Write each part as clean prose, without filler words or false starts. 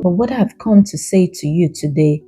But what I've come to say to you today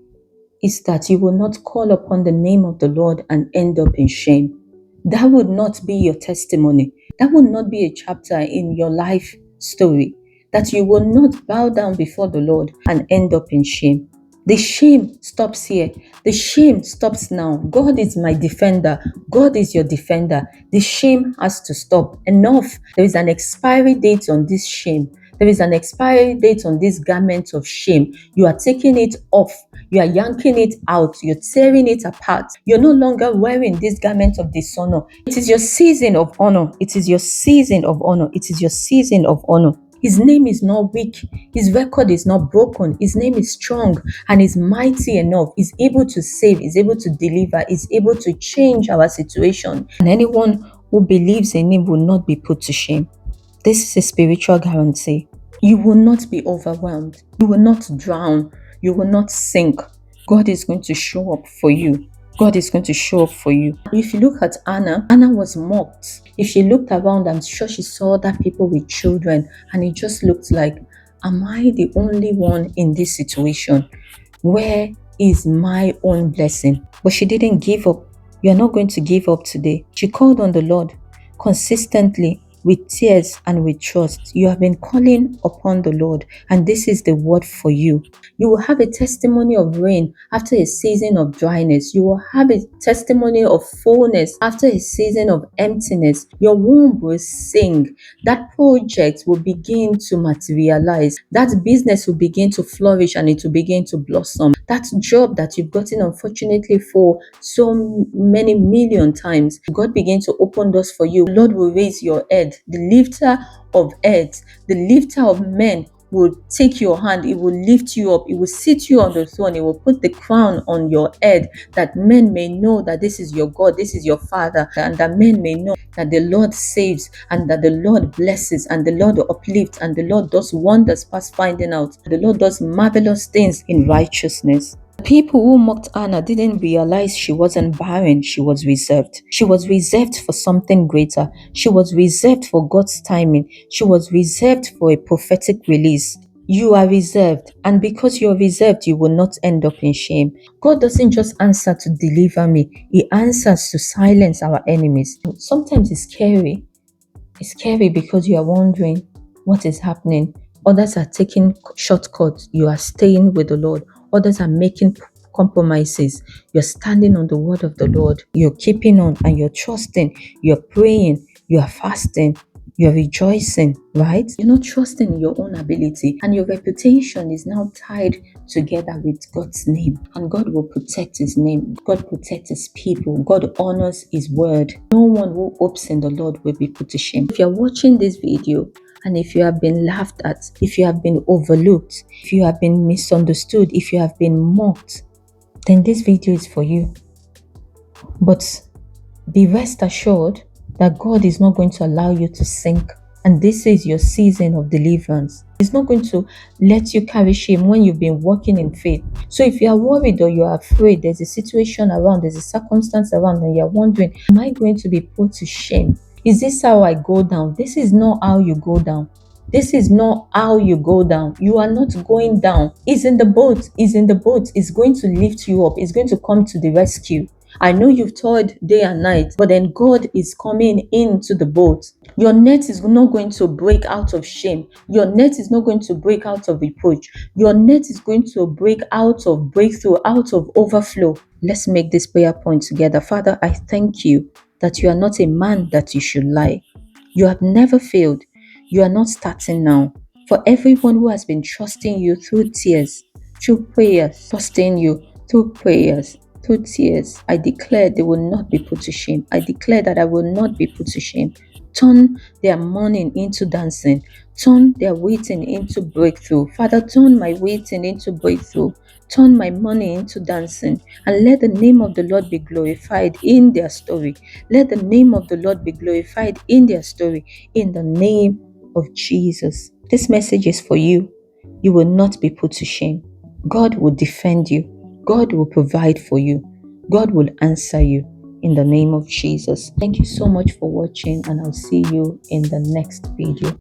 is that you will not call upon the name of the Lord and end up in shame. That would not be your testimony. That would not be a chapter in your life story. That you will not bow down before the Lord and end up in shame. The shame stops here. The shame stops now. God is my defender. God is your defender. The shame has to stop. Enough. There is an expiry date on this shame. There is an expiry date on this garment of shame. You are taking it off. You are yanking it out. You're tearing it apart. You're no longer wearing this garment of dishonor. It is your season of honor. It is your season of honor. It is your season of honor. His name is not weak. His record is not broken. His name is strong and is mighty enough. He's able to save. He's able to deliver. He's able to change our situation. And anyone who believes in him will not be put to shame. This is a spiritual guarantee. You will not be overwhelmed. You will not drown. You will not sink. God is going to show up for you. God is going to show up for you. If you look at Anna, Anna was mocked. If she looked around, I'm sure she saw other people with children, and it just looked like, am I the only one in this situation? Where is my own blessing? But she didn't give up. You are not going to give up today. She called on the Lord consistently, with tears and with trust. You have been calling upon the Lord, and this is the word for you. You will have a testimony of rain after a season of dryness. You will have a testimony of fullness after a season of emptiness. Your womb will sing. That project will begin to materialize. That business will begin to flourish and it will begin to blossom. That job that you've gotten unfortunately for so many million times, God begin to open doors for you. The Lord will raise your head. The lifter of heads, the lifter of men will take your hand. It will lift you up. It will sit you on the throne. It will put the crown on your head, that men may know that this is your God, this is your Father, and that men may know that the Lord saves and that the Lord blesses and the Lord uplifts and the Lord does wonders past finding out. The Lord does marvelous things in righteousness. People who mocked Anna didn't realize she wasn't barren. She was reserved. She was reserved for something greater. She was reserved for God's timing. She was reserved for a prophetic release. You are reserved, and because you're reserved, you will not end up in shame. God doesn't just answer to deliver me. He answers to silence our enemies. Sometimes it's scary. It's scary because you are wondering what is happening. Others are taking shortcuts. You are staying with the Lord. Others are making compromises. You're standing on the word of the Lord. You're keeping on and you're trusting. You're praying. You're fasting. You're rejoicing, right? You're not trusting in your own ability, and your reputation is now tied together with God's name, and God will protect his name. God protects his people. God honors his word. No one who hopes in the Lord will be put to shame. If you're watching this video and if you have been laughed at, if you have been overlooked, if you have been misunderstood, if you have been mocked, then this video is for you. But be rest assured that God is not going to allow you to sink. And this is your season of deliverance. He's not going to let you carry shame when you've been walking in faith. So if you are worried or you are afraid, there's a situation around, there's a circumstance around, and you're wondering, am I going to be put to shame? Is this how I go down? This is not how you go down. This is not how you go down. You are not going down. He's in the boat. He's in the boat. He's going to lift you up. He's going to come to the rescue. I know you've toiled day and night, but then God is coming into the boat. Your net is not going to break out of shame. Your net is not going to break out of reproach. Your net is going to break out of breakthrough, out of overflow. Let's make this prayer point together. Father, I thank you that you are not a man that you should lie. You have never failed. You are not starting now. For everyone who has been trusting you through tears, through prayers, trusting you through prayers, through tears, I declare they will not be put to shame. I declare that I will not be put to shame. Turn their mourning into dancing. Turn their waiting into breakthrough. Father, turn my waiting into breakthrough. Turn my money into dancing. And let the name of the Lord be glorified in their story. Let the name of the Lord be glorified in their story. In the name of Jesus. This message is for you. You will not be put to shame. God will defend you. God will provide for you. God will answer you in the name of Jesus. Thank you so much for watching, and I'll see you in the next video.